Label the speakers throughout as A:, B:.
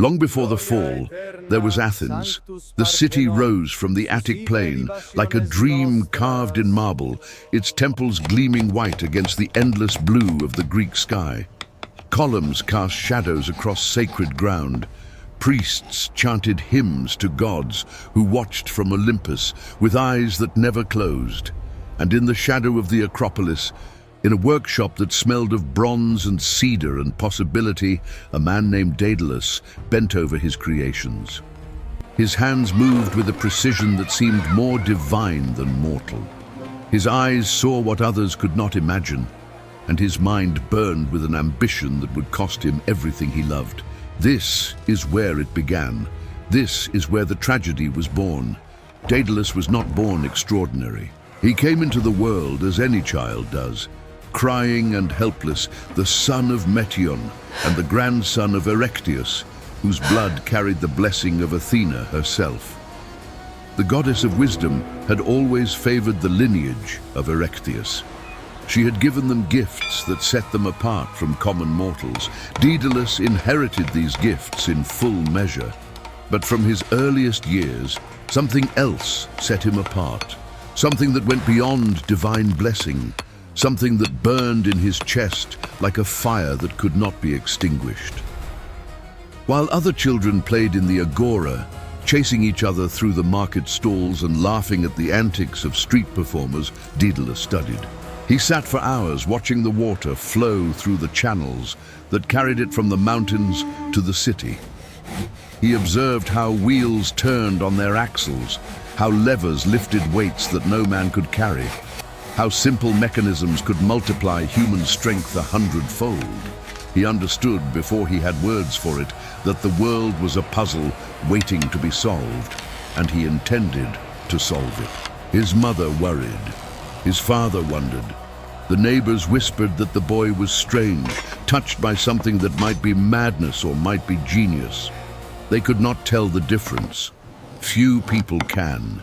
A: Long before the fall, there was Athens. The city rose from the Attic plain like a dream carved in marble, its temples gleaming white against the endless blue of the Greek sky. Columns cast shadows across sacred ground. Priests chanted hymns to gods who watched from Olympus with eyes that never closed. And in the shadow of the Acropolis, in a workshop that smelled of bronze and cedar and possibility, a man named Daedalus bent over his creations. His hands moved with a precision that seemed more divine than mortal. His eyes saw what others could not imagine, and his mind burned with an ambition that would cost him everything he loved. This is where it began. This is where the tragedy was born. Daedalus was not born extraordinary. He came into the world as any child does, crying and helpless, the son of Metion and the grandson of Erechtheus, whose blood carried the blessing of Athena herself. The goddess of wisdom had always favored the lineage of Erechtheus. She had given them gifts that set them apart from common mortals. Daedalus inherited these gifts in full measure, but from his earliest years, something else set him apart, something that went beyond divine blessing, something that burned in his chest like a fire that could not be extinguished. While other children played in the agora, chasing each other through the market stalls and laughing at the antics of street performers, Daedalus studied. He sat for hours watching the water flow through the channels that carried it from the mountains to the city. He observed how wheels turned on their axles, how levers lifted weights that no man could carry, how simple mechanisms could multiply human strength 100-fold. He understood, before he had words for it, that the world was a puzzle waiting to be solved, and he intended to solve it. His mother worried. His father wondered. The neighbors whispered that the boy was strange, touched by something that might be madness or might be genius. They could not tell the difference. Few people can.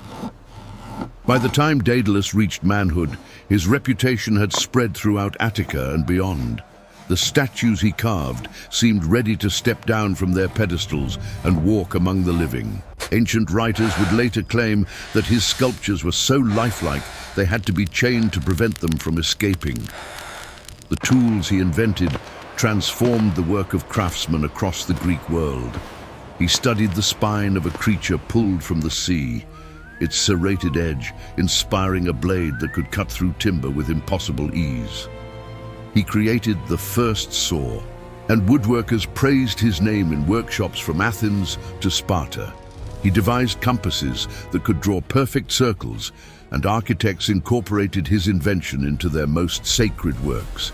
A: By the time Daedalus reached manhood, his reputation had spread throughout Attica and beyond. The statues he carved seemed ready to step down from their pedestals and walk among the living. Ancient writers would later claim that his sculptures were so lifelike they had to be chained to prevent them from escaping. The tools he invented transformed the work of craftsmen across the Greek world. He studied the spine of a creature pulled from the sea, its serrated edge inspiring a blade that could cut through timber with impossible ease. He created the first saw, and woodworkers praised his name in workshops from Athens to Sparta. He devised compasses that could draw perfect circles, and architects incorporated his invention into their most sacred works.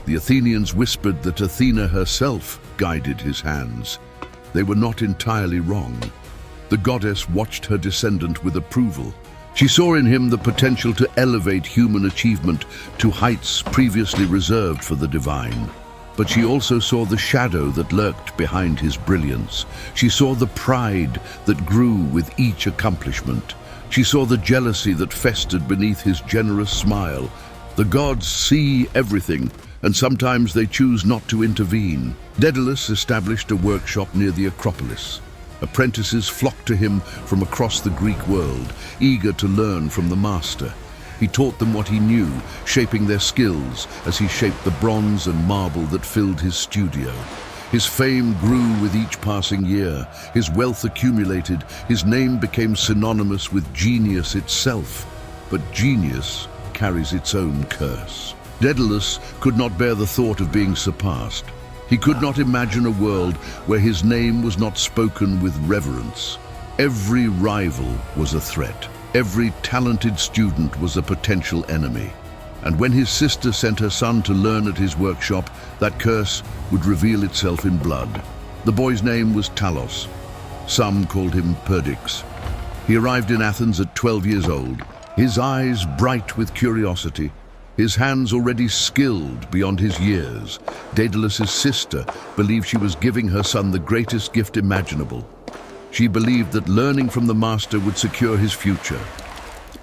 A: The Athenians whispered that Athena herself guided his hands. They were not entirely wrong. The goddess watched her descendant with approval. She saw in him the potential to elevate human achievement to heights previously reserved for the divine. But she also saw the shadow that lurked behind his brilliance. She saw the pride that grew with each accomplishment. She saw the jealousy that festered beneath his generous smile. The gods see everything, and sometimes they choose not to intervene. Daedalus established a workshop near the Acropolis. Apprentices flocked to him from across the Greek world, eager to learn from the master. He taught them what he knew, shaping their skills as he shaped the bronze and marble that filled his studio. His fame grew with each passing year. His wealth accumulated. His name became synonymous with genius itself. But genius carries its own curse. Daedalus could not bear the thought of being surpassed. He could not imagine a world where his name was not spoken with reverence. Every rival was a threat. Every talented student was a potential enemy. And when his sister sent her son to learn at his workshop, that curse would reveal itself in blood. The boy's name was Talos. Some called him Perdix. He arrived in Athens at 12 years old, his eyes bright with curiosity, his hands already skilled beyond his years. Daedalus's sister believed she was giving her son the greatest gift imaginable. She believed that learning from the master would secure his future.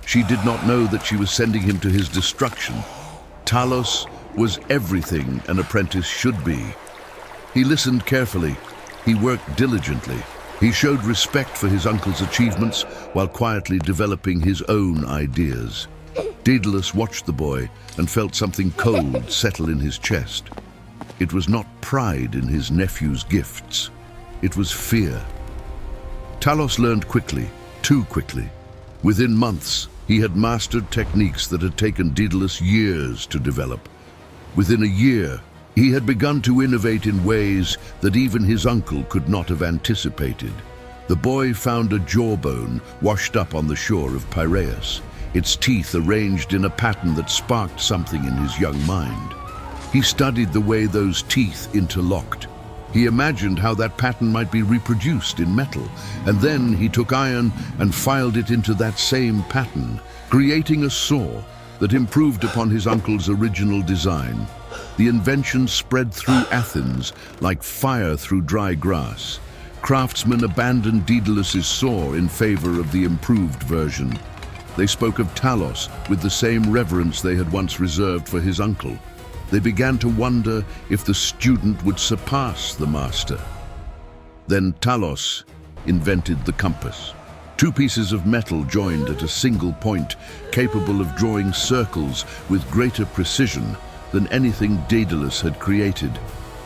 A: She did not know that she was sending him to his destruction. Talos was everything an apprentice should be. He listened carefully, He worked diligently. He showed respect for his uncle's achievements while quietly developing his own ideas. Daedalus watched the boy and felt something cold settle in his chest. It was not pride in his nephew's gifts. It was fear. Talos learned quickly, too quickly. Within months, he had mastered techniques that had taken Daedalus years to develop. Within a year, he had begun to innovate in ways that even his uncle could not have anticipated. The boy found a jawbone washed up on the shore of Piraeus, its teeth arranged in a pattern that sparked something in his young mind. He studied the way those teeth interlocked. He imagined how that pattern might be reproduced in metal, and then he took iron and filed it into that same pattern, creating a saw that improved upon his uncle's original design. The invention spread through Athens like fire through dry grass. Craftsmen abandoned Daedalus's saw in favor of the improved version. They spoke of Talos with the same reverence they had once reserved for his uncle. They began to wonder if the student would surpass the master. Then Talos invented the compass. Two pieces of metal joined at a single point, capable of drawing circles with greater precision than anything Daedalus had created.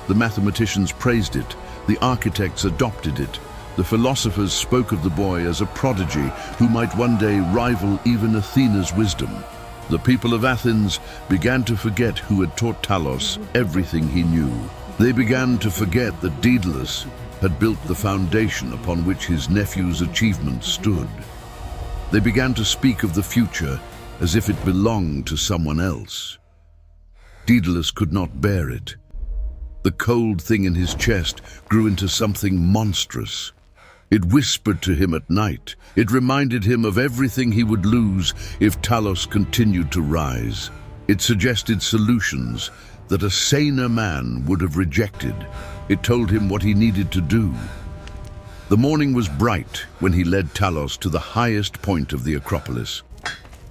A: The mathematicians praised it, the architects adopted it, the philosophers spoke of the boy as a prodigy who might one day rival even Athena's wisdom. The people of Athens began to forget who had taught Talos everything he knew. They began to forget that Daedalus had built the foundation upon which his nephew's achievements stood. They began to speak of the future as if it belonged to someone else. Daedalus could not bear it. The cold thing in his chest grew into something monstrous. It whispered to him at night. It reminded him of everything he would lose if Talos continued to rise. It suggested solutions that a saner man would have rejected. It told him what he needed to do. The morning was bright when he led Talos to the highest point of the Acropolis.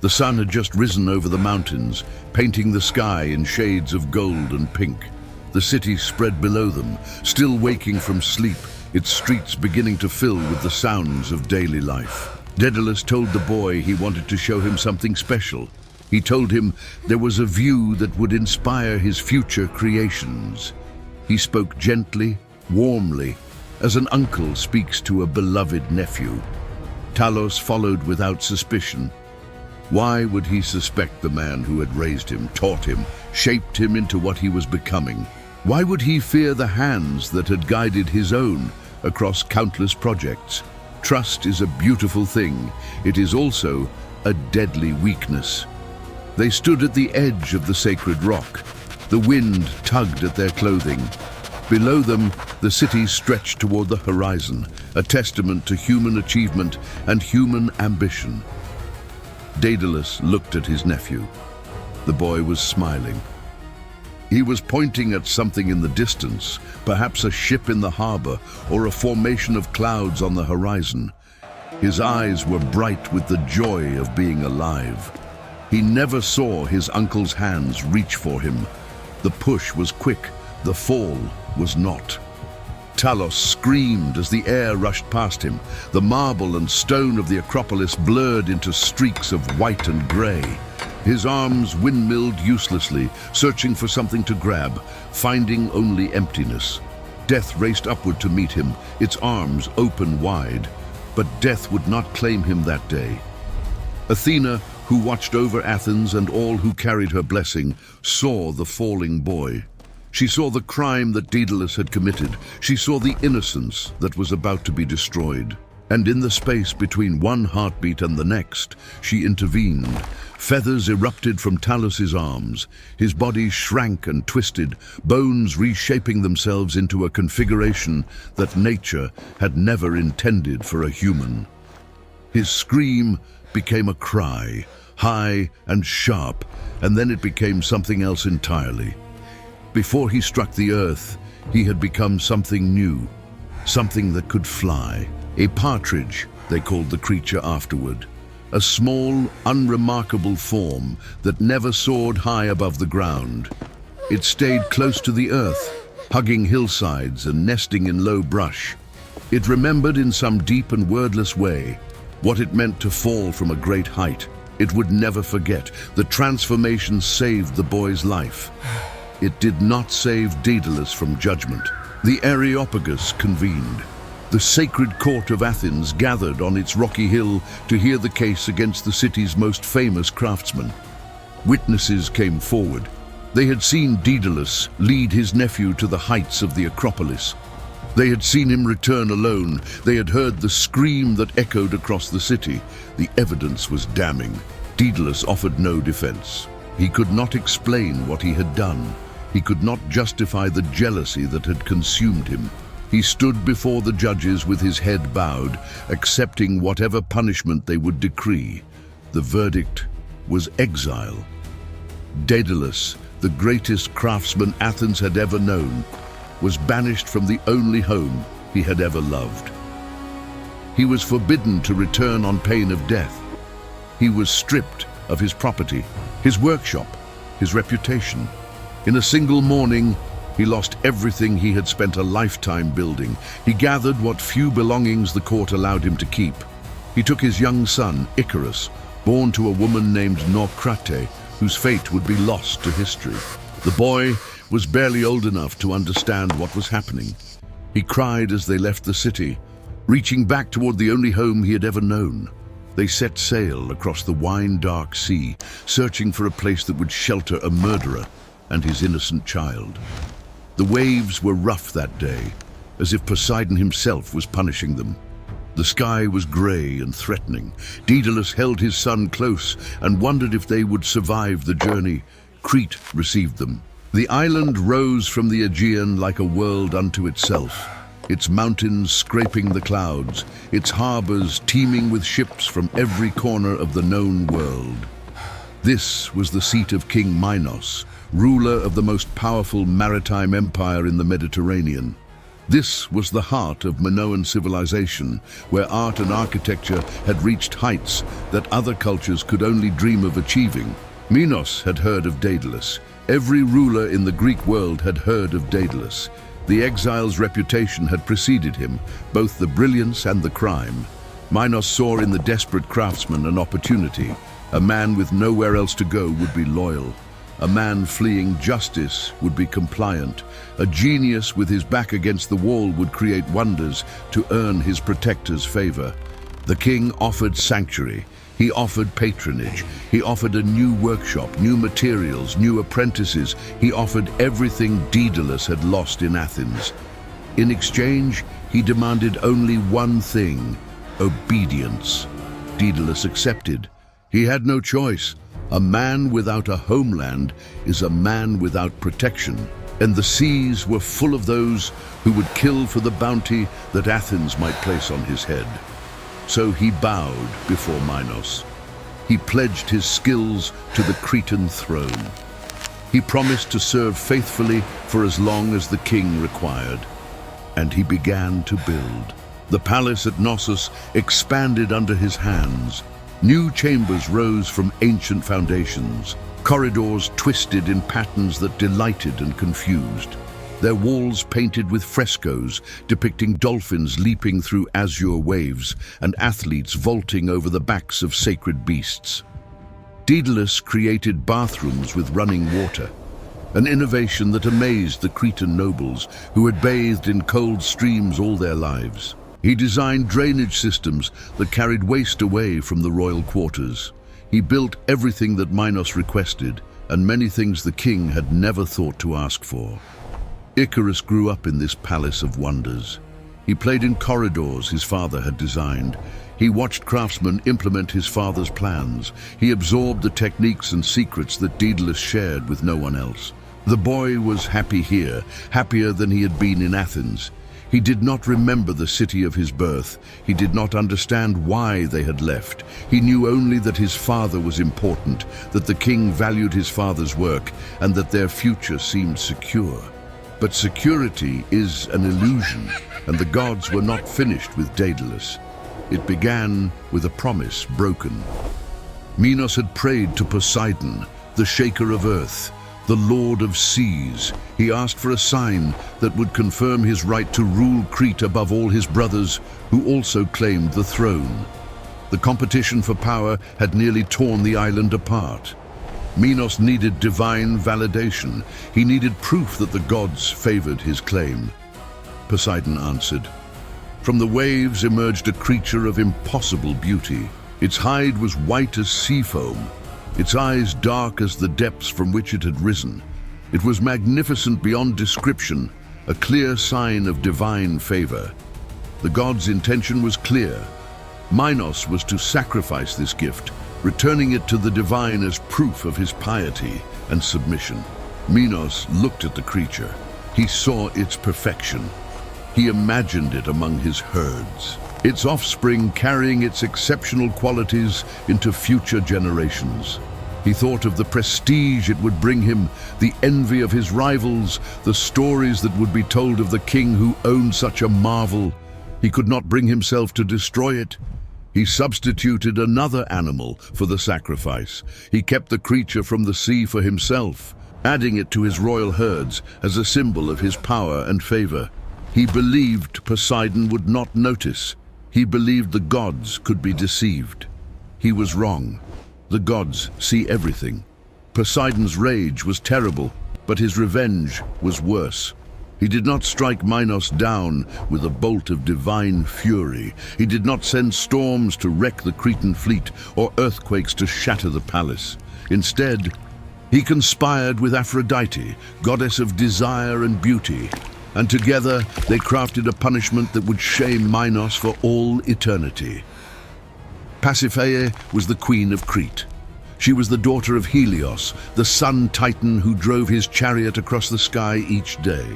A: The sun had just risen over the mountains, painting the sky in shades of gold and pink. The city spread below them, still waking from sleep, its streets beginning to fill with the sounds of daily life. Daedalus told the boy he wanted to show him something special. He told him there was a view that would inspire his future creations. He spoke gently, warmly, as an uncle speaks to a beloved nephew. Talos followed without suspicion. Why would he suspect the man who had raised him, taught him, shaped him into what he was becoming? Why would he fear the hands that had guided his own across countless projects? Trust is a beautiful thing. It is also a deadly weakness. They stood at the edge of the sacred rock. The wind tugged at their clothing. Below them, the city stretched toward the horizon, a testament to human achievement and human ambition. Daedalus looked at his nephew. The boy was smiling. He was pointing at something in the distance, perhaps a ship in the harbor or a formation of clouds on the horizon. His eyes were bright with the joy of being alive. He never saw his uncle's hands reach for him. The push was quick, the fall was not. Talos screamed as the air rushed past him. The marble and stone of the Acropolis blurred into streaks of white and gray. His arms windmilled uselessly, searching for something to grab, finding only emptiness. Death raced upward to meet him, its arms open wide. But death would not claim him that day. Athena, who watched over Athens and all who carried her blessing, saw the falling boy. She saw the crime that Daedalus had committed. She saw the innocence that was about to be destroyed. And in the space between one heartbeat and the next, she intervened. Feathers erupted from Talos's arms. His body shrank and twisted, bones reshaping themselves into a configuration that nature had never intended for a human. His scream became a cry, high and sharp, and then it became something else entirely. Before he struck the earth, he had become something new, something that could fly. A partridge, they called the creature afterward. A small, unremarkable form that never soared high above the ground. It stayed close to the earth, hugging hillsides and nesting in low brush. It remembered in some deep and wordless way what it meant to fall from a great height. It would never forget. The transformation saved the boy's life. It did not save Daedalus from judgment. The Areopagus convened. The sacred court of Athens gathered on its rocky hill to hear the case against the city's most famous craftsman. Witnesses came forward. They had seen Daedalus lead his nephew to the heights of the Acropolis. They had seen him return alone. They had heard the scream that echoed across the city. The evidence was damning. Daedalus offered no defense. He could not explain what he had done. He could not justify the jealousy that had consumed him. He stood before the judges with his head bowed, accepting whatever punishment they would decree. The verdict was exile. Daedalus, the greatest craftsman Athens had ever known, was banished from the only home he had ever loved. He was forbidden to return on pain of death. He was stripped of his property, his workshop, his reputation. In a single morning, he lost everything he had spent a lifetime building. He gathered what few belongings the court allowed him to keep. He took his young son, Icarus, born to a woman named Naucrate, whose fate would be lost to history. The boy was barely old enough to understand what was happening. He cried as they left the city, reaching back toward the only home he had ever known. They set sail across the wine-dark sea, searching for a place that would shelter a murderer and his innocent child. The waves were rough that day, as if Poseidon himself was punishing them. The sky was grey and threatening. Daedalus held his son close and wondered if they would survive the journey. Crete received them. The island rose from the Aegean like a world unto itself, its mountains scraping the clouds, its harbors teeming with ships from every corner of the known world. This was the seat of King Minos, ruler of the most powerful maritime empire in the Mediterranean. This was the heart of Minoan civilization, where art and architecture had reached heights that other cultures could only dream of achieving. Minos had heard of Daedalus. Every ruler in the Greek world had heard of Daedalus. The exile's reputation had preceded him, both the brilliance and the crime. Minos saw in the desperate craftsman an opportunity. A man with nowhere else to go would be loyal. A man fleeing justice would be compliant. A genius with his back against the wall would create wonders to earn his protector's favor. The king offered sanctuary. He offered patronage. He offered a new workshop, new materials, new apprentices. He offered everything Daedalus had lost in Athens. In exchange, he demanded only one thing: obedience. Daedalus accepted. He had no choice. A man without a homeland is a man without protection, and the seas were full of those who would kill for the bounty that Athens might place on his head. So he bowed before Minos. He pledged his skills to the Cretan throne. He promised to serve faithfully for as long as the king required. And he began to build. The palace at Knossos expanded under his hands. New chambers rose from ancient foundations. Corridors twisted in patterns that delighted and confused. Their walls painted with frescoes depicting dolphins leaping through azure waves and athletes vaulting over the backs of sacred beasts. Daedalus created bathrooms with running water, an innovation that amazed the Cretan nobles who had bathed in cold streams all their lives. He designed drainage systems that carried waste away from the royal quarters. He built everything that Minos requested, and many things the king had never thought to ask for. Icarus grew up in this palace of wonders. He played in corridors his father had designed. He watched craftsmen implement his father's plans. He absorbed the techniques and secrets that Daedalus shared with no one else. The boy was happy here, happier than he had been in Athens. He did not remember the city of his birth. He did not understand why they had left. He knew only that his father was important, that the king valued his father's work, and that their future seemed secure. But security is an illusion, and the gods were not finished with Daedalus. It began with a promise broken. Minos had prayed to Poseidon, the shaker of earth, the Lord of Seas. He asked for a sign that would confirm his right to rule Crete above all his brothers, who also claimed the throne. The competition for power had nearly torn the island apart. Minos needed divine validation. He needed proof that the gods favored his claim. Poseidon answered. From the waves emerged a creature of impossible beauty. Its hide was white as sea foam, its eyes dark as the depths from which it had risen. It was magnificent beyond description, a clear sign of divine favor. The god's intention was clear. Minos was to sacrifice this gift, returning it to the divine as proof of his piety and submission. Minos looked at the creature. He saw its perfection. He imagined it among his herds, its offspring carrying its exceptional qualities into future generations. He thought of the prestige it would bring him, the envy of his rivals, the stories that would be told of the king who owned such a marvel. He could not bring himself to destroy it. He substituted another animal for the sacrifice. He kept the creature from the sea for himself, adding it to his royal herds as a symbol of his power and favor. He believed Poseidon would not notice. He believed the gods could be deceived. He was wrong. The gods see everything. Poseidon's rage was terrible, but his revenge was worse. He did not strike Minos down with a bolt of divine fury. He did not send storms to wreck the Cretan fleet or earthquakes to shatter the palace. Instead, he conspired with Aphrodite, goddess of desire and beauty, and together they crafted a punishment that would shame Minos for all eternity. Pasiphae was the queen of Crete. She was the daughter of Helios, the sun titan who drove his chariot across the sky each day.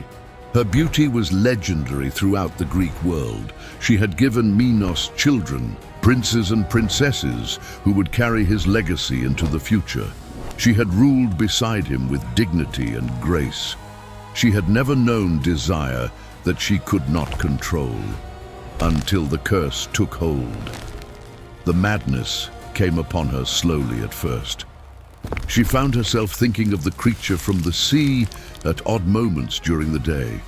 A: Her beauty was legendary throughout the Greek world. She had given Minos children, princes and princesses, who would carry his legacy into the future. She had ruled beside him with dignity and grace. She had never known desire that she could not control, until the curse took hold. The madness came upon her slowly at first. She found herself thinking of the creature from the sea at odd moments during the day.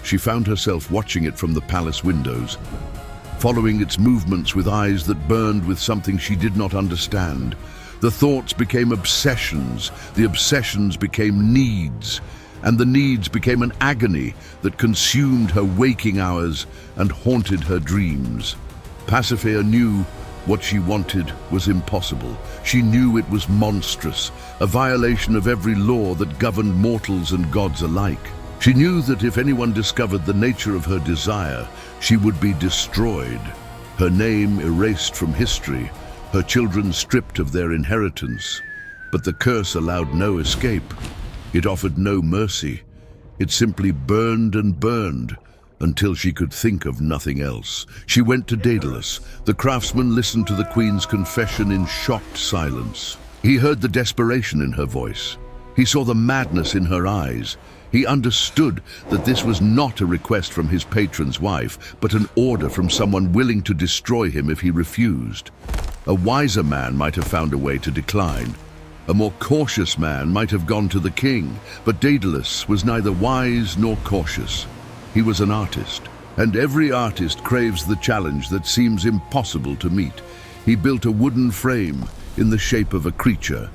A: She found herself watching it from the palace windows, following its movements with eyes that burned with something she did not understand. The thoughts became obsessions, the obsessions became needs, and the needs became an agony that consumed her waking hours and haunted her dreams. Pasiphae knew what she wanted was impossible. She knew it was monstrous, a violation of every law that governed mortals and gods alike. She knew that if anyone discovered the nature of her desire, she would be destroyed, her name erased from history, her children stripped of their inheritance. But the curse allowed no escape. It offered no mercy. It simply burned and burned, until she could think of nothing else. She went to Daedalus. The craftsman listened to the queen's confession in shocked silence. He heard the desperation in her voice. He saw the madness in her eyes. He understood that this was not a request from his patron's wife, but an order from someone willing to destroy him if he refused. A wiser man might have found a way to decline. A more cautious man might have gone to the king, but Daedalus was neither wise nor cautious. He was an artist, and every artist craves the challenge that seems impossible to meet. He built a wooden frame in the shape of a creature.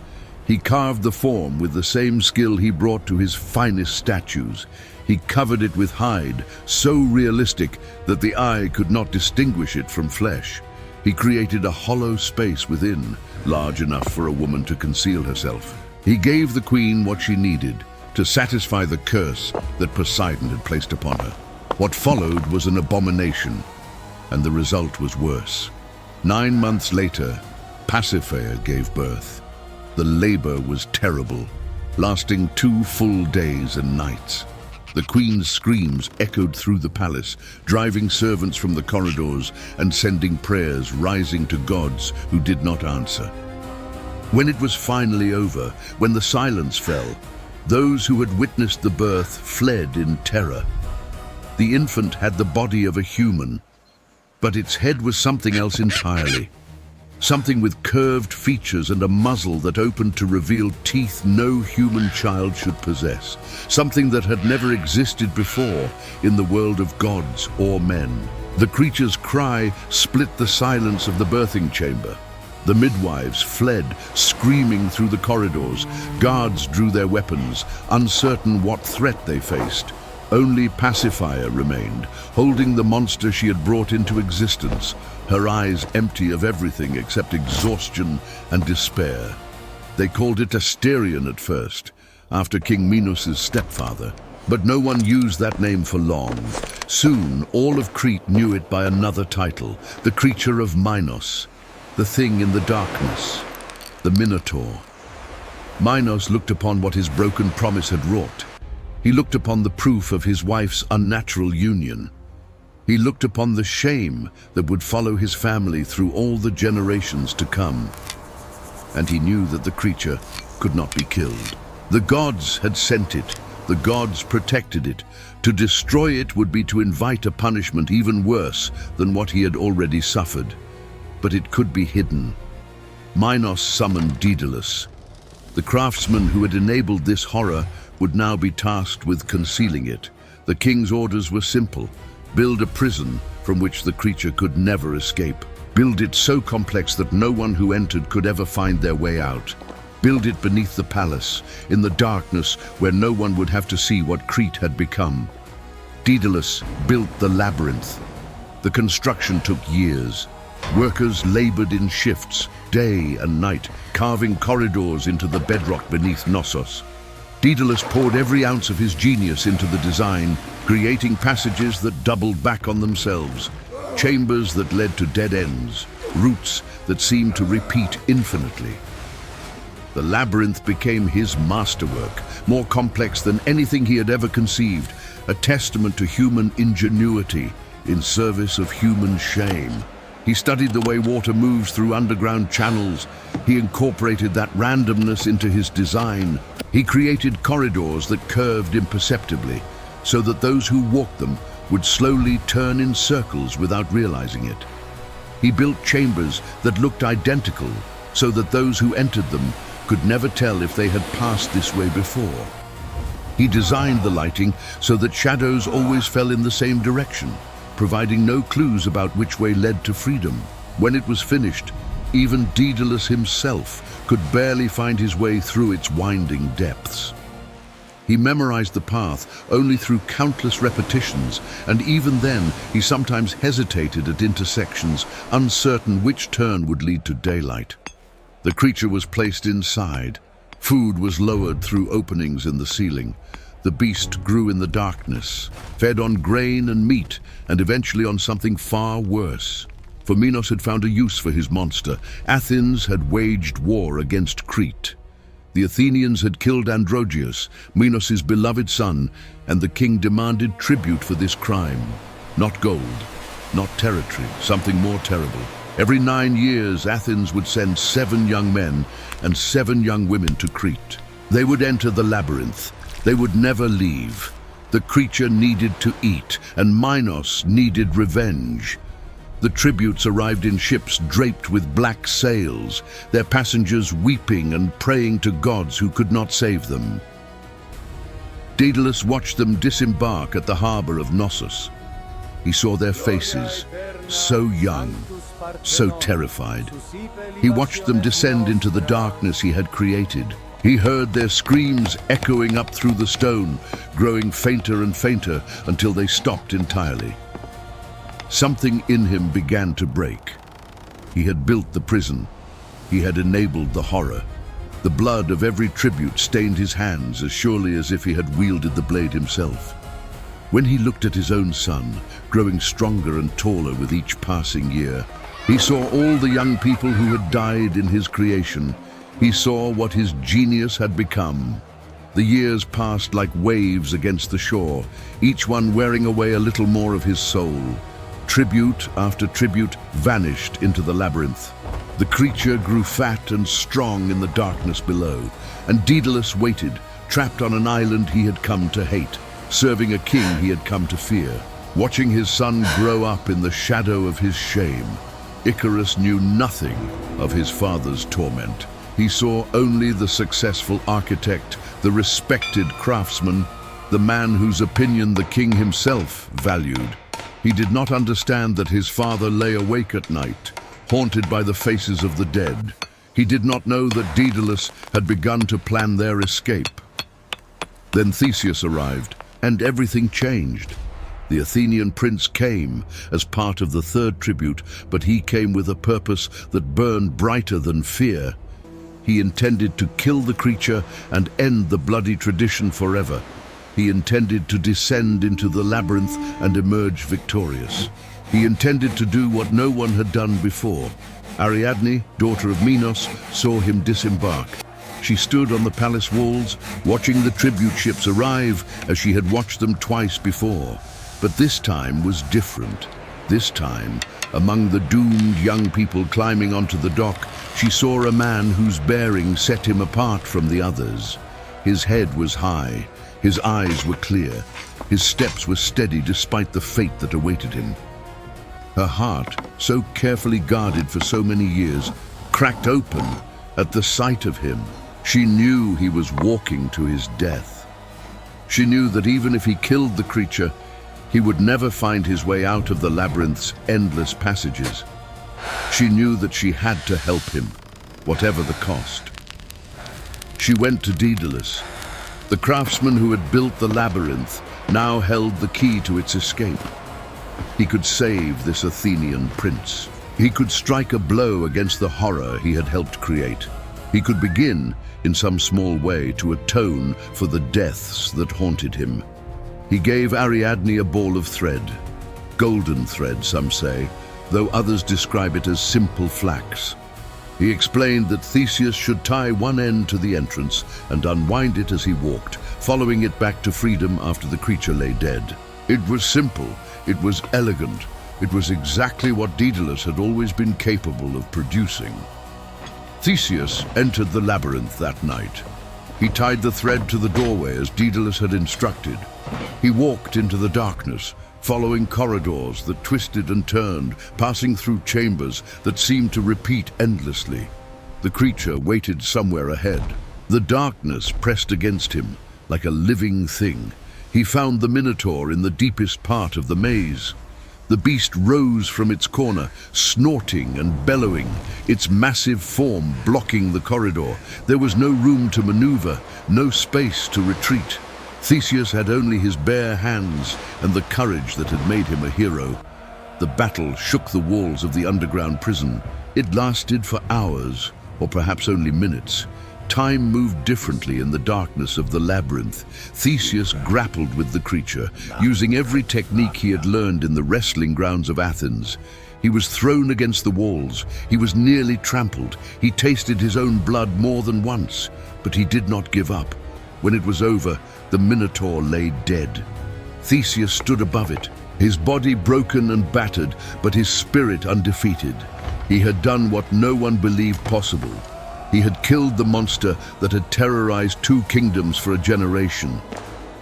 A: He carved the form with the same skill he brought to his finest statues. He covered it with hide, so realistic that the eye could not distinguish it from flesh. He created a hollow space within, large enough for a woman to conceal herself. He gave the queen what she needed to satisfy the curse that Poseidon had placed upon her. What followed was an abomination, and the result was worse. 9 months later, Pasiphae gave birth. The labor was terrible, lasting 2 full days and nights. The queen's screams echoed through the palace, driving servants from the corridors and sending prayers rising to gods who did not answer. When it was finally over, when the silence fell, those who had witnessed the birth fled in terror. The infant had the body of a human, but its head was something else entirely. Something with curved features and a muzzle that opened to reveal teeth no human child should possess. Something that had never existed before in the world of gods or men. The creature's cry split the silence of the birthing chamber. The midwives fled, screaming through the corridors. Guards drew their weapons, uncertain what threat they faced. Only Pacifier remained, holding the monster she had brought into existence, her eyes empty of everything except exhaustion and despair. They called it Asterion at first, after King Minos' stepfather. But no one used that name for long. Soon, all of Crete knew it by another title, the creature of Minos, the thing in the darkness, the Minotaur. Minos looked upon what his broken promise had wrought. He looked upon the proof of his wife's unnatural union. He looked upon the shame that would follow his family through all the generations to come. And he knew that the creature could not be killed. The gods had sent it. The gods protected it. To destroy it would be to invite a punishment even worse than what he had already suffered. But it could be hidden. Minos summoned Daedalus. The craftsman who had enabled this horror would now be tasked with concealing it. The king's orders were simple. Build a prison from which the creature could never escape. Build it so complex that no one who entered could ever find their way out. Build it beneath the palace, in the darkness where no one would have to see what Crete had become. Daedalus built the labyrinth. The construction took years. Workers labored in shifts, day and night, carving corridors into the bedrock beneath Knossos. Daedalus poured every ounce of his genius into the design, creating passages that doubled back on themselves, chambers that led to dead ends, routes that seemed to repeat infinitely. The labyrinth became his masterwork, more complex than anything he had ever conceived, a testament to human ingenuity in service of human shame. He studied the way water moves through underground channels. He incorporated that randomness into his design. He created corridors that curved imperceptibly, so that those who walked them would slowly turn in circles without realizing it. He built chambers that looked identical, so that those who entered them could never tell if they had passed this way before. He designed the lighting so that shadows always fell in the same direction, providing no clues about which way led to freedom. When it was finished, even Daedalus himself could barely find his way through its winding depths. He memorized the path only through countless repetitions, and even then he sometimes hesitated at intersections, uncertain which turn would lead to daylight. The creature was placed inside. Food was lowered through openings in the ceiling. The beast grew in the darkness, fed on grain and meat, and eventually on something far worse. For Minos had found a use for his monster. Athens had waged war against Crete. The Athenians had killed Androgeus, Minos' beloved son, and the king demanded tribute for this crime. Not gold, not territory, something more terrible. Every 9 years, Athens would send 7 young men and 7 young women to Crete. They would enter the labyrinth. They would never leave. The creature needed to eat, and Minos needed revenge. The tributes arrived in ships draped with black sails, their passengers weeping and praying to gods who could not save them. Daedalus watched them disembark at the harbor of Knossos. He saw their faces, so young, so terrified. He watched them descend into the darkness he had created. He heard their screams echoing up through the stone, growing fainter and fainter until they stopped entirely. Something in him began to break. He had built the prison. He had enabled the horror. The blood of every tribute stained his hands as surely as if he had wielded the blade himself. When he looked at his own son, growing stronger and taller with each passing year, he saw all the young people who had died in his creation. He saw what his genius had become. The years passed like waves against the shore, each one wearing away a little more of his soul. Tribute after tribute vanished into the labyrinth. The creature grew fat and strong in the darkness below, and Daedalus waited, trapped on an island he had come to hate, serving a king he had come to fear, watching his son grow up in the shadow of his shame. Icarus knew nothing of his father's torment. He saw only the successful architect, the respected craftsman, the man whose opinion the king himself valued. He did not understand that his father lay awake at night, haunted by the faces of the dead. He did not know that Daedalus had begun to plan their escape. Then Theseus arrived, and everything changed. The Athenian prince came as part of the third tribute, but he came with a purpose that burned brighter than fear. He intended to kill the creature and end the bloody tradition forever. He intended to descend into the labyrinth and emerge victorious. He intended to do what no one had done before. Ariadne, daughter of Minos, saw him disembark. She stood on the palace walls, watching the tribute ships arrive as she had watched them twice before. But this time was different. This time, among the doomed young people climbing onto the dock, she saw a man whose bearing set him apart from the others. His head was high, his eyes were clear, his steps were steady despite the fate that awaited him. Her heart, so carefully guarded for so many years, cracked open at the sight of him. She knew he was walking to his death. She knew that even if he killed the creature, he would never find his way out of the labyrinth's endless passages. She knew that she had to help him, whatever the cost. She went to Daedalus. The craftsman who had built the labyrinth now held the key to its escape. He could save this Athenian prince. He could strike a blow against the horror he had helped create. He could begin, in some small way, to atone for the deaths that haunted him. He gave Ariadne a ball of thread. Golden thread, some say, though others describe it as simple flax. He explained that Theseus should tie one end to the entrance and unwind it as he walked, following it back to freedom after the creature lay dead. It was simple, it was elegant, it was exactly what Daedalus had always been capable of producing. Theseus entered the labyrinth that night. He tied the thread to the doorway as Daedalus had instructed. He walked into the darkness, following corridors that twisted and turned, passing through chambers that seemed to repeat endlessly. The creature waited somewhere ahead. The darkness pressed against him like a living thing. He found the Minotaur in the deepest part of the maze. The beast rose from its corner, snorting and bellowing, its massive form blocking the corridor. There was no room to maneuver, no space to retreat. Theseus had only his bare hands and the courage that had made him a hero. The battle shook the walls of the underground prison. It lasted for hours, or perhaps only minutes. Time moved differently in the darkness of the labyrinth. Theseus grappled with the creature, using every technique he had learned in the wrestling grounds of Athens. He was thrown against the walls. He was nearly trampled. He tasted his own blood more than once, but he did not give up. When it was over, the Minotaur lay dead. Theseus stood above it, his body broken and battered, but his spirit undefeated. He had done what no one believed possible. He had killed the monster that had terrorized 2 kingdoms for a generation.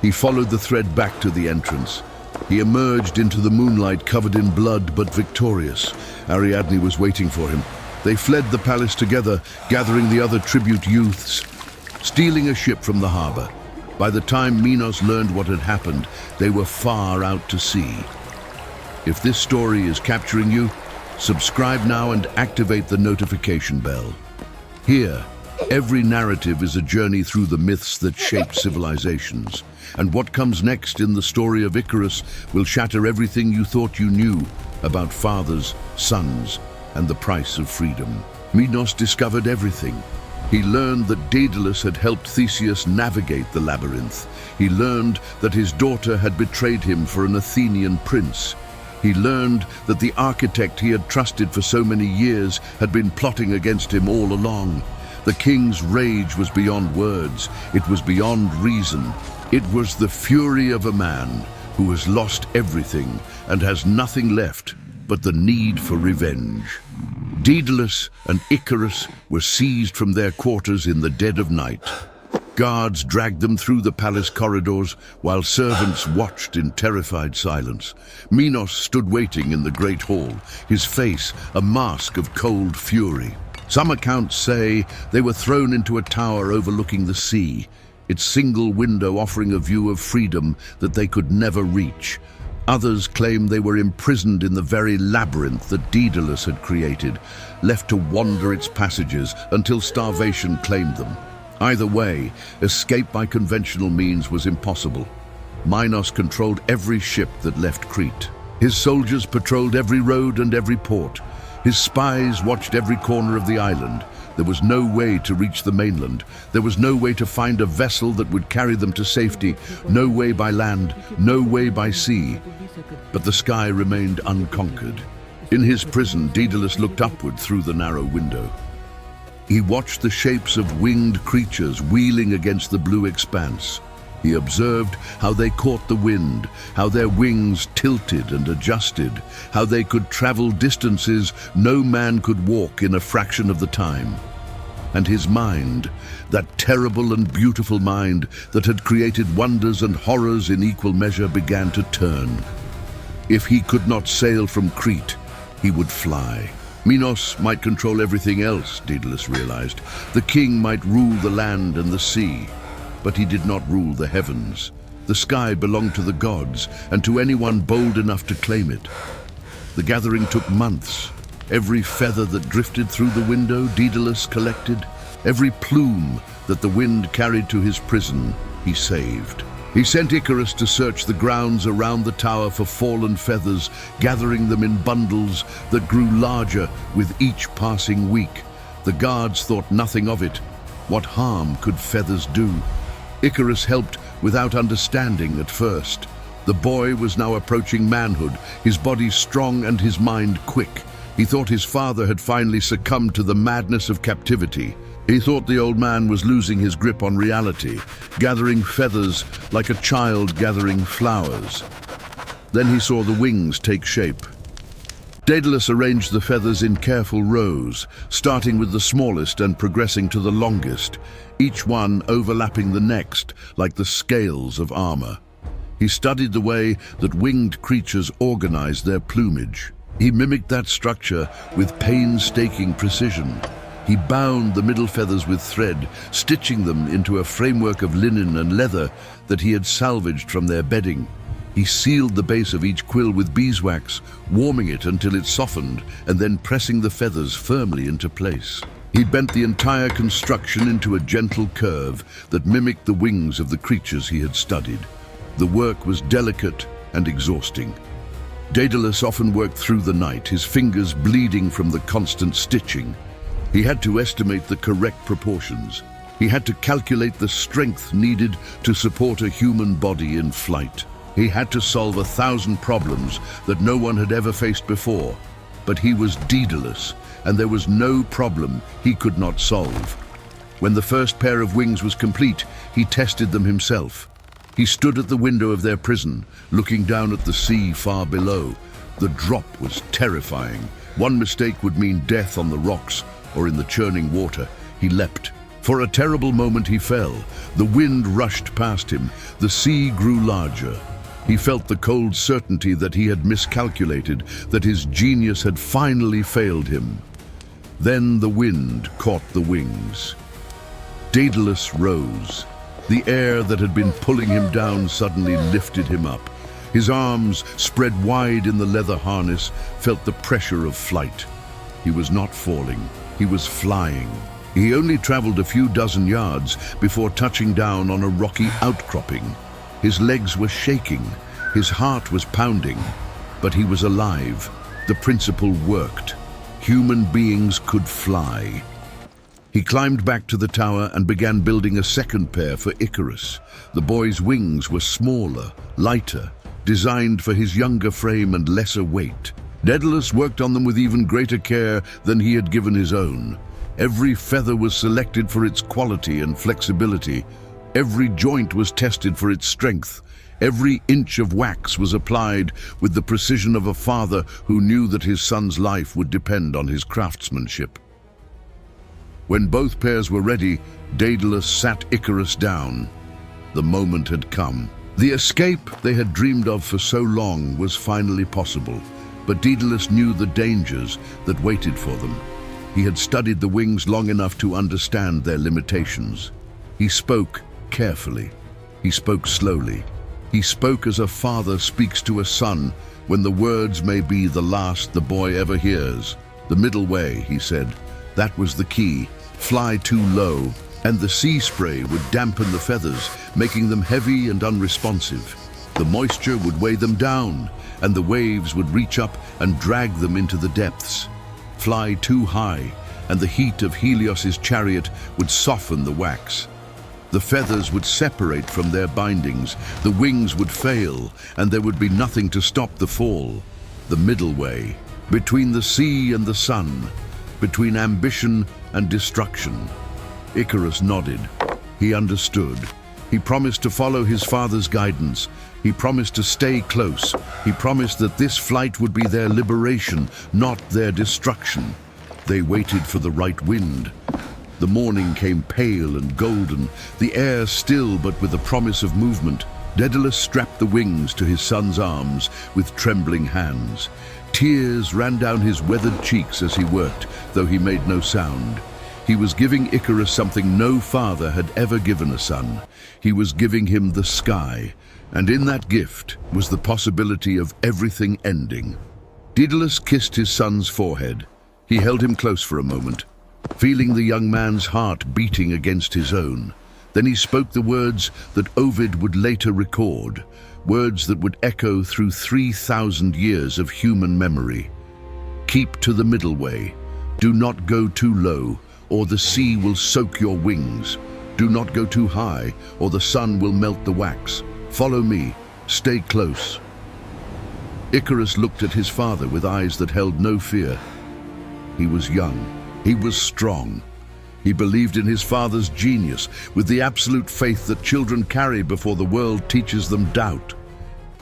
A: He followed the thread back to the entrance. He emerged into the moonlight covered in blood but victorious. Ariadne was waiting for him. They fled the palace together, gathering the other tribute youths, stealing a ship from the harbor. By the time Minos learned what had happened, they were far out to sea. If this story is capturing you, subscribe now and activate the notification bell. Here, every narrative is a journey through the myths that shape civilizations. And what comes next in the story of Icarus will shatter everything you thought you knew about fathers, sons, and the price of freedom. Minos discovered everything. He learned that Daedalus had helped Theseus navigate the labyrinth. He learned that his daughter had betrayed him for an Athenian prince. He learned that the architect he had trusted for so many years had been plotting against him all along. The king's rage was beyond words. It was beyond reason. It was the fury of a man who has lost everything and has nothing left but the need for revenge. Daedalus and Icarus were seized from their quarters in the dead of night. Guards dragged them through the palace corridors while servants watched in terrified silence. Minos stood waiting in the great hall, his face a mask of cold fury. Some accounts say they were thrown into a tower overlooking the sea, its single window offering a view of freedom that they could never reach. Others claim they were imprisoned in the very labyrinth that Daedalus had created, left to wander its passages until starvation claimed them. Either way, escape by conventional means was impossible. Minos controlled every ship that left Crete. His soldiers patrolled every road and every port. His spies watched every corner of the island. There was no way to reach the mainland. There was no way to find a vessel that would carry them to safety. No way by land, no way by sea. But the sky remained unconquered. In his prison, Daedalus looked upward through the narrow window. He watched the shapes of winged creatures wheeling against the blue expanse. He observed how they caught the wind, how their wings tilted and adjusted, how they could travel distances no man could walk in a fraction of the time. And his mind, that terrible and beautiful mind that had created wonders and horrors in equal measure, began to turn. If he could not sail from Crete, he would fly. Minos might control everything else, Daedalus realized. The king might rule the land and the sea, but he did not rule the heavens. The sky belonged to the gods, and to anyone bold enough to claim it. The gathering took months. Every feather that drifted through the window, Daedalus collected. Every plume that the wind carried to his prison, he saved. He sent ICARUS to search the grounds around the tower for fallen feathers, gathering them in bundles that grew larger with each passing week. The guards thought nothing of it. What harm could feathers do? ICARUS helped without understanding at first. The boy was now approaching manhood, his body strong and his mind quick. He thought his father had finally succumbed to the madness of captivity. He thought the old man was losing his grip on reality, gathering feathers like a child gathering flowers. Then he saw the wings take shape. Daedalus arranged the feathers in careful rows, starting with the smallest and progressing to the longest, each one overlapping the next like the scales of armor. He studied the way that winged creatures organized their plumage. He mimicked that structure with painstaking precision. He bound the middle feathers with thread, stitching them into a framework of linen and leather that he had salvaged from their bedding. He sealed the base of each quill with beeswax, warming it until it softened, and then pressing the feathers firmly into place. He bent the entire construction into a gentle curve that mimicked the wings of the creatures he had studied. The work was delicate and exhausting. Daedalus often worked through the night, his fingers bleeding from the constant stitching. He had to estimate the correct proportions. He had to calculate the strength needed to support a human body in flight. He had to solve 1,000 problems that no one had ever faced before. But he was Daedalus, and there was no problem he could not solve. When the first pair of wings was complete, he tested them himself. He stood at the window of their prison, looking down at the sea far below. The drop was terrifying. One mistake would mean death on the rocks or in the churning water. He leapt. For a terrible moment he fell. The wind rushed past him. The sea grew larger. He felt the cold certainty that he had miscalculated, that his genius had finally failed him. Then the wind caught the wings. Daedalus rose. The air that had been pulling him down suddenly lifted him up. His arms, spread wide in the leather harness, felt the pressure of flight. He was not falling. He was flying. He only traveled a few dozen yards before touching down on a rocky outcropping. His legs were shaking. His heart was pounding. But he was alive. The principle worked. Human beings could fly. He climbed back to the tower and began building a second pair for ICARUS. The boy's wings were smaller, lighter, designed for his younger frame and lesser weight. Daedalus worked on them with even greater care than he had given his own. Every feather was selected for its quality and flexibility. Every joint was tested for its strength. Every inch of wax was applied with the precision of a father who knew that his son's life would depend on his craftsmanship. When both pairs were ready, Daedalus sat Icarus down. The moment had come. The escape they had dreamed of for so long was finally possible, but Daedalus knew the dangers that waited for them. He had studied the wings long enough to understand their limitations. He spoke carefully. He spoke slowly. He spoke as a father speaks to a son when the words may be the last the boy ever hears. The middle way, he said. That was the key. Fly too low, and the sea spray would dampen the feathers, making them heavy and unresponsive. The moisture would weigh them down, and the waves would reach up and drag them into the depths. Fly too high, and the heat of Helios's chariot would soften the wax. The feathers would separate from their bindings, the wings would fail, and there would be nothing to stop the fall. The middle way, between the sea and the sun, between ambition and destruction. Icarus nodded. He understood. He promised to follow his father's guidance. He promised to stay close. He promised that this flight would be their liberation, not their destruction. They waited for the right wind. The morning came pale and golden, the air still but with a promise of movement. Daedalus strapped the wings to his son's arms with trembling hands. Tears ran down his weathered cheeks as he worked, though he made no sound. He was giving Icarus something no father had ever given a son. He was giving him the sky, and in that gift was the possibility of everything ending. Daedalus kissed his son's forehead. He held him close for a moment, feeling the young man's heart beating against his own. Then he spoke the words that Ovid would later record, words that would echo through 3,000 years of human memory. Keep to the middle way. Do not go too low, or the sea will soak your wings. Do not go too high, or the sun will melt the wax. Follow me. Stay close. Icarus looked at his father with eyes that held no fear. He was young. He was strong. He believed in his father's genius, with the absolute faith that children carry before the world teaches them doubt.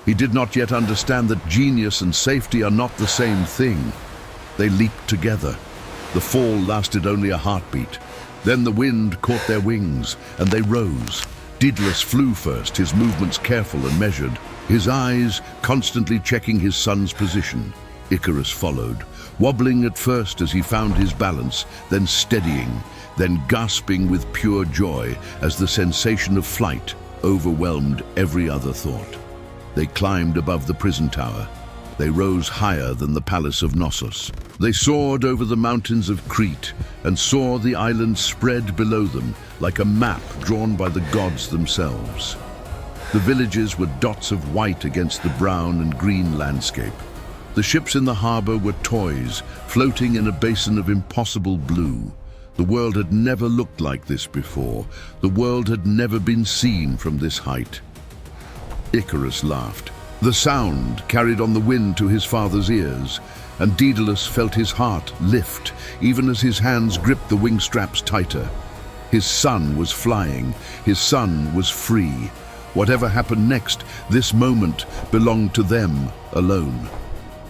A: He did not yet understand that genius and safety are not the same thing. They leaped together. The fall lasted only a heartbeat. Then the wind caught their wings, and they rose. Daedalus flew first, his movements careful and measured, his eyes constantly checking his son's position. Icarus followed, wobbling at first as he found his balance, then steadying, then gasping with pure joy as the sensation of flight overwhelmed every other thought. They climbed above the prison tower. They rose higher than the palace of Knossos. They soared over the mountains of Crete and saw the island spread below them like a map drawn by the gods themselves. The villages were dots of white against the brown and green landscape. The ships in the harbor were toys, floating in a basin of impossible blue. The world had never looked like this before. The world had never been seen from this height. Icarus laughed. The sound carried on the wind to his father's ears, and Daedalus felt his heart lift, even as his hands gripped the wing straps tighter. His son was flying. His son was free. Whatever happened next, this moment belonged to them alone.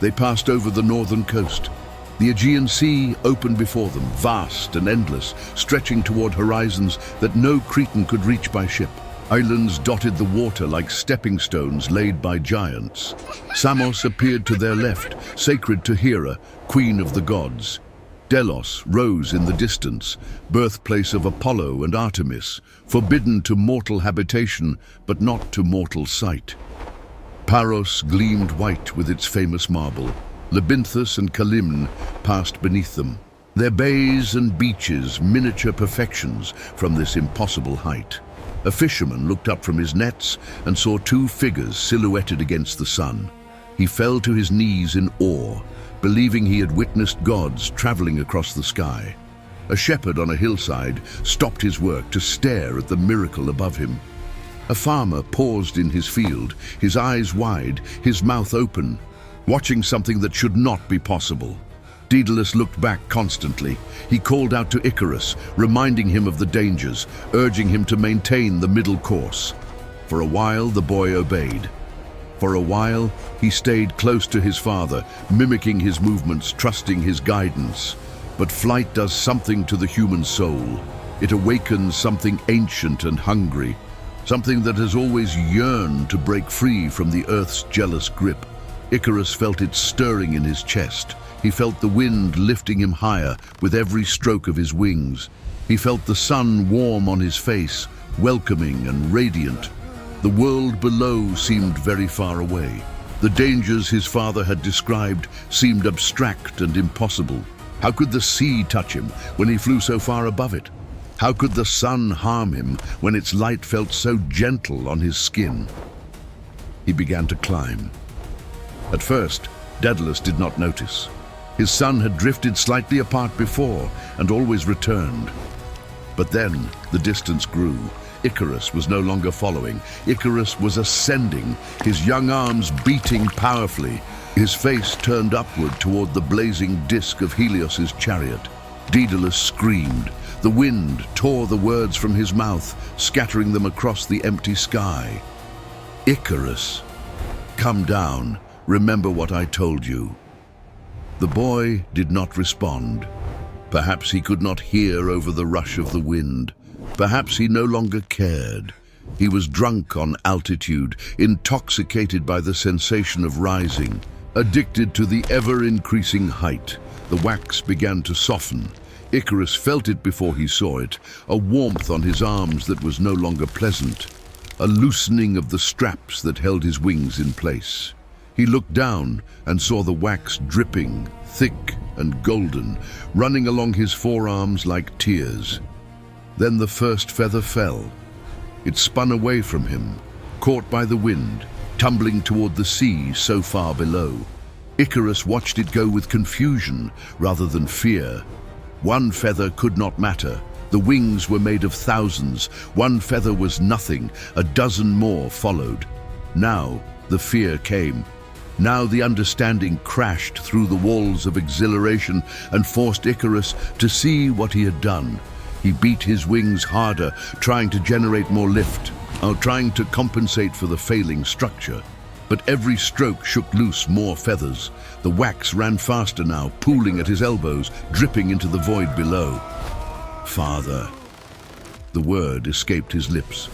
A: They passed over the northern coast. The Aegean Sea opened before them, vast and endless, stretching toward horizons that no Cretan could reach by ship. Islands dotted the water like stepping stones laid by giants. Samos appeared to their left, sacred to Hera, queen of the gods. Delos rose in the distance, birthplace of Apollo and Artemis, forbidden to mortal habitation, but not to mortal sight. Paros gleamed white with its famous marble. Lebynthus and Calymne passed beneath them. Their bays and beaches, miniature perfections from this impossible height. A fisherman looked up from his nets and saw two figures silhouetted against the sun. He fell to his knees in awe, believing he had witnessed gods traveling across the sky. A shepherd on a hillside stopped his work to stare at the miracle above him. A farmer paused in his field, his eyes wide, his mouth open, watching something that should not be possible. Daedalus looked back constantly. He called out to Icarus, reminding him of the dangers, urging him to maintain the middle course. For a while, the boy obeyed. For a while, he stayed close to his father, mimicking his movements, trusting his guidance. But flight does something to the human soul. It awakens something ancient and hungry, something that has always yearned to break free from the Earth's jealous grip. Icarus felt it stirring in his chest. He felt the wind lifting him higher with every stroke of his wings. He felt the sun warm on his face, welcoming and radiant. The world below seemed very far away. The dangers his father had described seemed abstract and impossible. How could the sea touch him when he flew so far above it? How could the sun harm him when its light felt so gentle on his skin? He began to climb. At first, Daedalus did not notice. His son had drifted slightly apart before and always returned. But then the distance grew. Icarus was no longer following. Icarus was ascending, his young arms beating powerfully, his face turned upward toward the blazing disk of Helios's chariot. Daedalus screamed. The wind tore the words from his mouth, scattering them across the empty sky. Icarus, come down. Remember what I told you. The boy did not respond. Perhaps he could not hear over the rush of the wind. Perhaps he no longer cared. He was drunk on altitude, intoxicated by the sensation of rising, addicted to the ever-increasing height. The wax began to soften. Icarus felt it before he saw it, a warmth on his arms that was no longer pleasant, a loosening of the straps that held his wings in place. He looked down and saw the wax dripping, thick and golden, running along his forearms like tears. Then the first feather fell. It spun away from him, caught by the wind, tumbling toward the sea so far below. Icarus watched it go with confusion rather than fear. One feather could not matter. The wings were made of thousands. One feather was nothing. A dozen more followed. Now the fear came. Now the understanding crashed through the walls of exhilaration and forced Icarus to see what he had done. He beat his wings harder, trying to generate more lift, trying to compensate for the failing structure. But every stroke shook loose more feathers. The wax ran faster now, pooling at his elbows, dripping into the void below. Father. The word escaped his lips.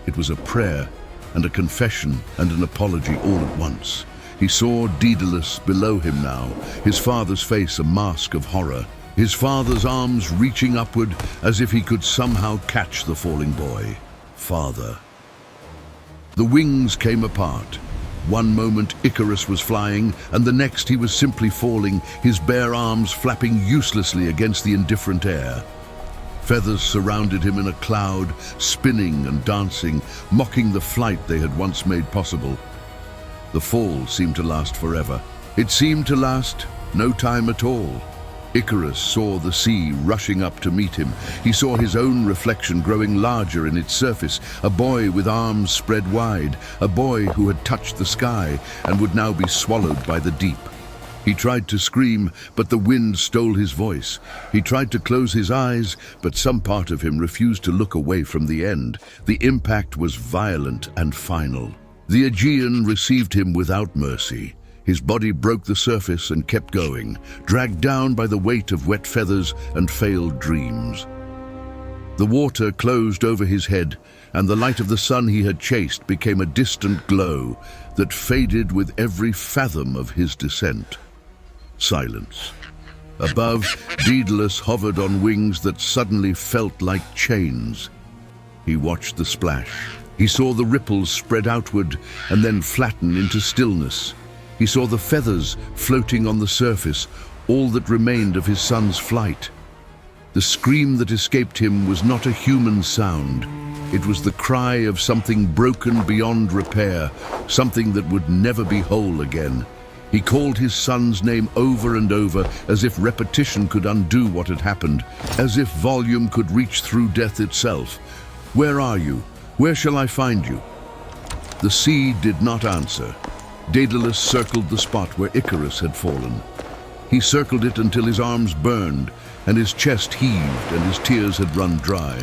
A: It was a prayer and a confession and an apology all at once. He saw Daedalus below him now, his father's face a mask of horror, his father's arms reaching upward as if he could somehow catch the falling boy. Father. The wings came apart. One moment Icarus was flying, and the next he was simply falling, his bare arms flapping uselessly against the indifferent air. Feathers surrounded him in a cloud, spinning and dancing, mocking the flight they had once made possible. The fall seemed to last forever. It seemed to last no time at all. Icarus saw the sea rushing up to meet him. He saw his own reflection growing larger in its surface, a boy with arms spread wide, a boy who had touched the sky and would now be swallowed by the deep. He tried to scream, but the wind stole his voice. He tried to close his eyes, but some part of him refused to look away from the end. The impact was violent and final. The Aegean received him without mercy. His body broke the surface and kept going, dragged down by the weight of wet feathers and failed dreams. The water closed over his head, and the light of the sun he had chased became a distant glow that faded with every fathom of his descent. Silence. Above, Daedalus hovered on wings that suddenly felt like chains. He watched the splash. He saw the ripples spread outward and then flatten into stillness. He saw the feathers floating on the surface, all that remained of his son's flight. The scream that escaped him was not a human sound. It was the cry of something broken beyond repair, something that would never be whole again. He called his son's name over and over, as if repetition could undo what had happened, as if volume could reach through death itself. Where are you? Where shall I find you? The sea did not answer. Daedalus circled the spot where Icarus had fallen. He circled it until his arms burned and his chest heaved and his tears had run dry.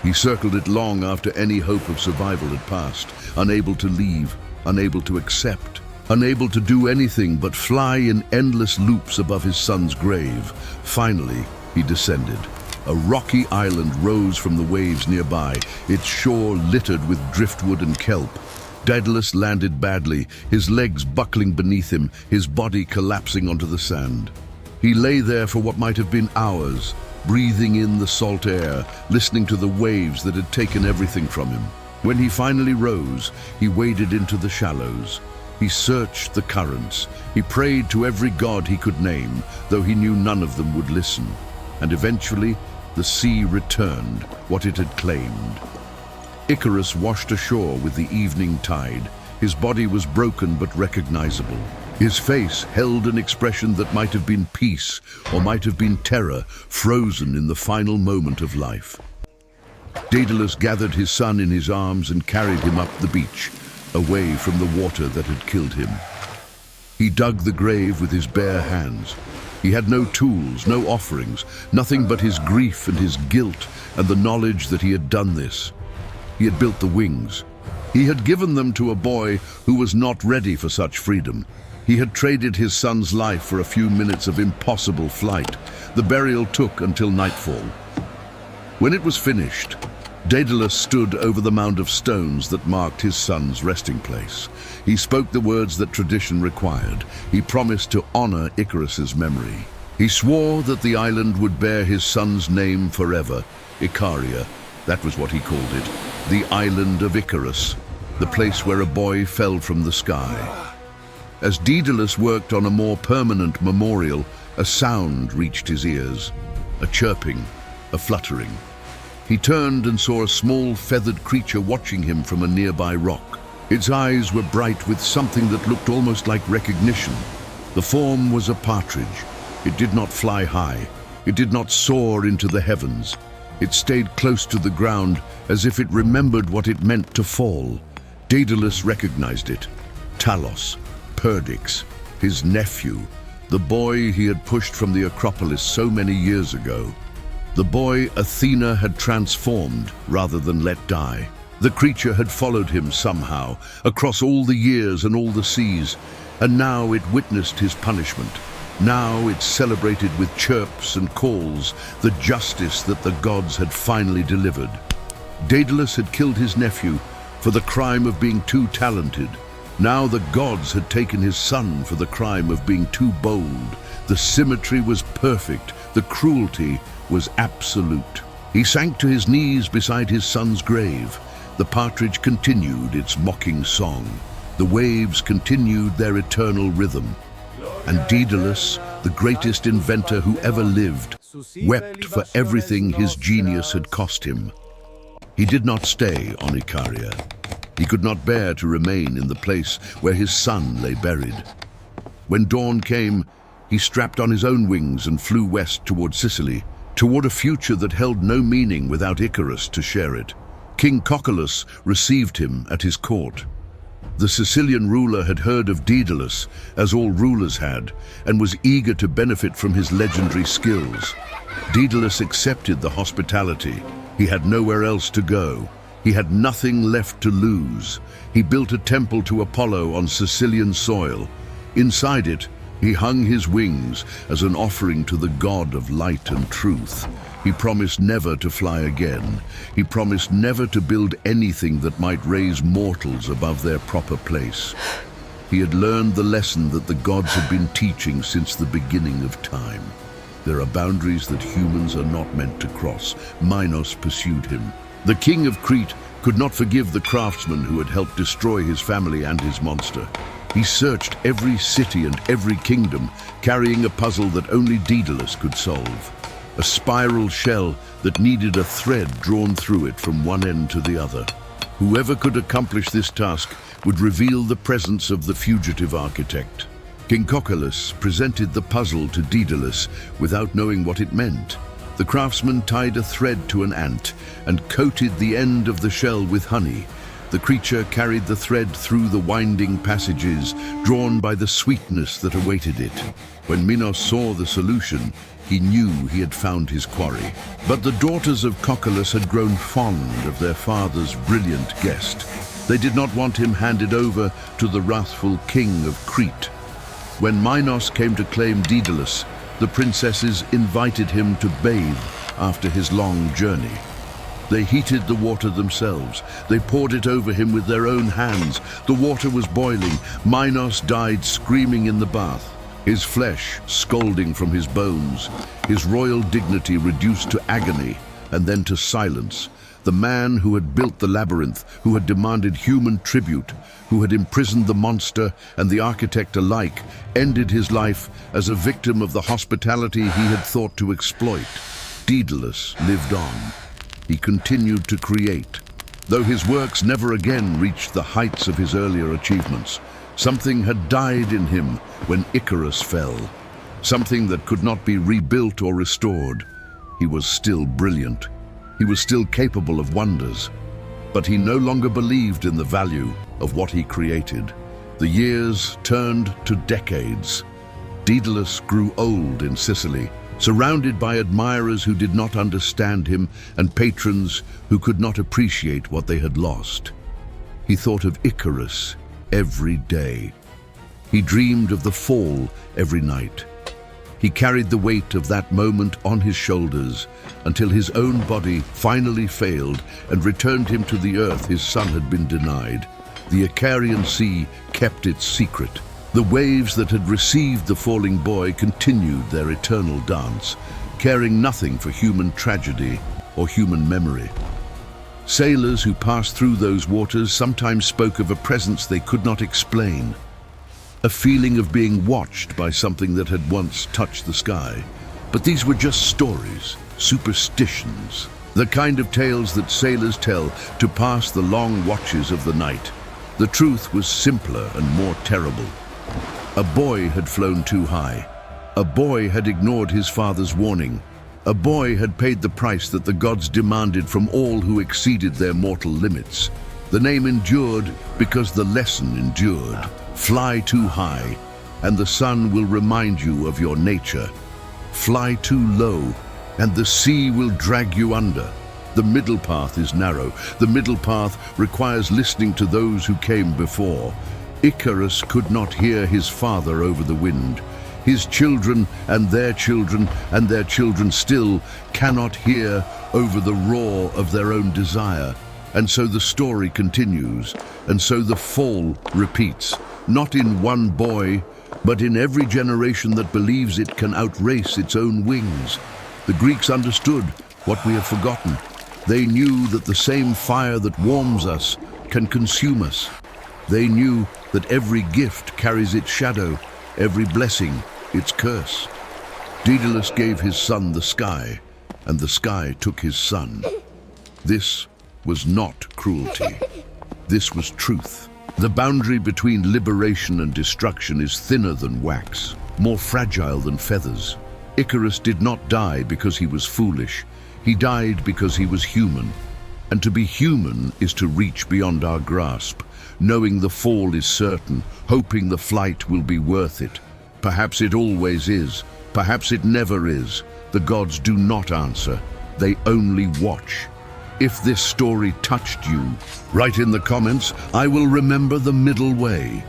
A: He circled it long after any hope of survival had passed, unable to leave, unable to accept. unable to do anything but fly in endless loops above his son's grave. Finally, he descended. A rocky island rose from the waves nearby, its shore littered with driftwood and kelp. Daedalus landed badly, his legs buckling beneath him, his body collapsing onto the sand. He lay there for what might have been hours, breathing in the salt air, listening to the waves that had taken everything from him. When he finally rose, he waded into the shallows. He searched the currents. He prayed to every god he could name, though he knew none of them would listen. And eventually, the sea returned what it had claimed. Icarus washed ashore with the evening tide. His body was broken but recognizable. His face held an expression that might have been peace or might have been terror, frozen in the final moment of life. Daedalus gathered his son in his arms and carried him up the beach, away from the water that had killed him. He dug the grave with his bare hands. He had no tools, no offerings, nothing but his grief and his guilt and the knowledge that he had done this. He had built the wings. He had given them to a boy who was not ready for such freedom. He had traded his son's life for a few minutes of impossible flight. The burial took until nightfall. When it was finished, Daedalus stood over the mound of stones that marked his son's resting place. He spoke the words that tradition required. He promised to honor Icarus's memory. He swore that the island would bear his son's name forever, Icaria. That was what he called it, the island of Icarus, the place where a boy fell from the sky. As Daedalus worked on a more permanent memorial, a sound reached his ears, a chirping, a fluttering. He turned and saw a small feathered creature watching him from a nearby rock. Its eyes were bright with something that looked almost like recognition. The form was a partridge. It did not fly high. It did not soar into the heavens. It stayed close to the ground, as if it remembered what it meant to fall. Daedalus recognized it. Talos, Perdix, his nephew, the boy he had pushed from the Acropolis so many years ago. The boy Athena had transformed rather than let die. The creature had followed him somehow, across all the years and all the seas, and now it witnessed his punishment. Now it celebrated with chirps and calls the justice that the gods had finally delivered. Daedalus had killed his nephew for the crime of being too talented. Now the gods had taken his son for the crime of being too bold. The symmetry was perfect. The cruelty was absolute. He sank to his knees beside his son's grave. The partridge continued its mocking song. The waves continued their eternal rhythm. And Daedalus, the greatest inventor who ever lived, wept for everything his genius had cost him. He did not stay on Icaria. He could not bear to remain in the place where his son lay buried. When dawn came, he strapped on his own wings and flew west toward Sicily, toward a future that held no meaning without Icarus to share it. King Cocalus received him at his court. The Sicilian ruler had heard of Daedalus, as all rulers had, and was eager to benefit from his legendary skills. Daedalus accepted the hospitality. He had nowhere else to go. He had nothing left to lose. He built a temple to Apollo on Sicilian soil. Inside it, he hung his wings as an offering to the god of light and truth. He promised never to fly again. He promised never to build anything that might raise mortals above their proper place. He had learned the lesson that the gods had been teaching since the beginning of time. There are boundaries that humans are not meant to cross. Minos pursued him. The king of Crete could not forgive the craftsman who had helped destroy his family and his monster. He searched every city and every kingdom, carrying a puzzle that only Daedalus could solve. A spiral shell that needed a thread drawn through it from one end to the other. Whoever could accomplish this task would reveal the presence of the fugitive architect. King Cocalus presented the puzzle to Daedalus without knowing what it meant. The craftsman tied a thread to an ant and coated the end of the shell with honey. The creature carried the thread through the winding passages, drawn by the sweetness that awaited it. When Minos saw the solution, he knew he had found his quarry. But the daughters of Cocalus had grown fond of their father's brilliant guest. They did not want him handed over to the wrathful king of Crete. When Minos came to claim Daedalus, the princesses invited him to bathe after his long journey. They heated the water themselves. They poured it over him with their own hands. The water was boiling. Minos died screaming in the bath, his flesh scalding from his bones, his royal dignity reduced to agony and then to silence. The man who had built the labyrinth, who had demanded human tribute, who had imprisoned the monster and the architect alike, ended his life as a victim of the hospitality he had thought to exploit. Daedalus lived on. He continued to create. Though his works never again reached the heights of his earlier achievements, something had died in him when ICARUS fell. Something that could not be rebuilt or restored. He was still brilliant. He was still capable of wonders, but he no longer believed in the value of what he created. The years turned to decades. Daedalus grew old in Sicily, surrounded by admirers who did not understand him and patrons who could not appreciate what they had lost. He thought of ICARUS every day. He dreamed of the fall every night. He carried the weight of that moment on his shoulders until his own body finally failed and returned him to the earth his son had been denied. The Icarian Sea kept its secret. The waves that had received the falling boy continued their eternal dance, caring nothing for human tragedy or human memory. Sailors who passed through those waters sometimes spoke of a presence they could not explain. A feeling of being watched by something that had once touched the sky. But these were just stories, superstitions, the kind of tales that sailors tell to pass the long watches of the night. The truth was simpler and more terrible. A boy had flown too high. A boy had ignored his father's warning. A boy had paid the price that the gods demanded from all who exceeded their mortal limits. The name endured because the lesson endured. Fly too high, and the sun will remind you of your nature. Fly too low, and the sea will drag you under. The middle path is narrow. The middle path requires listening to those who came before. Icarus could not hear his father over the wind. His children and their children and their children still cannot hear over the roar of their own desire. And so the story continues, and so the fall repeats, not in one boy, but in every generation that believes it can outrace its own wings. The Greeks understood what we have forgotten. They knew that the same fire that warms us can consume us. They knew that every gift carries its shadow, every blessing its curse. Daedalus gave his son the sky, and the sky took his son. This was not cruelty. This was truth. The boundary between liberation and destruction is thinner than wax, more fragile than feathers. Icarus did not die because he was foolish. He died because he was human. And to be human is to reach beyond our grasp, knowing the fall is certain, hoping the flight will be worth it. Perhaps it always is. Perhaps it never is. The gods do not answer. They only watch. If this story touched you, write in the comments, "I will remember the middle way."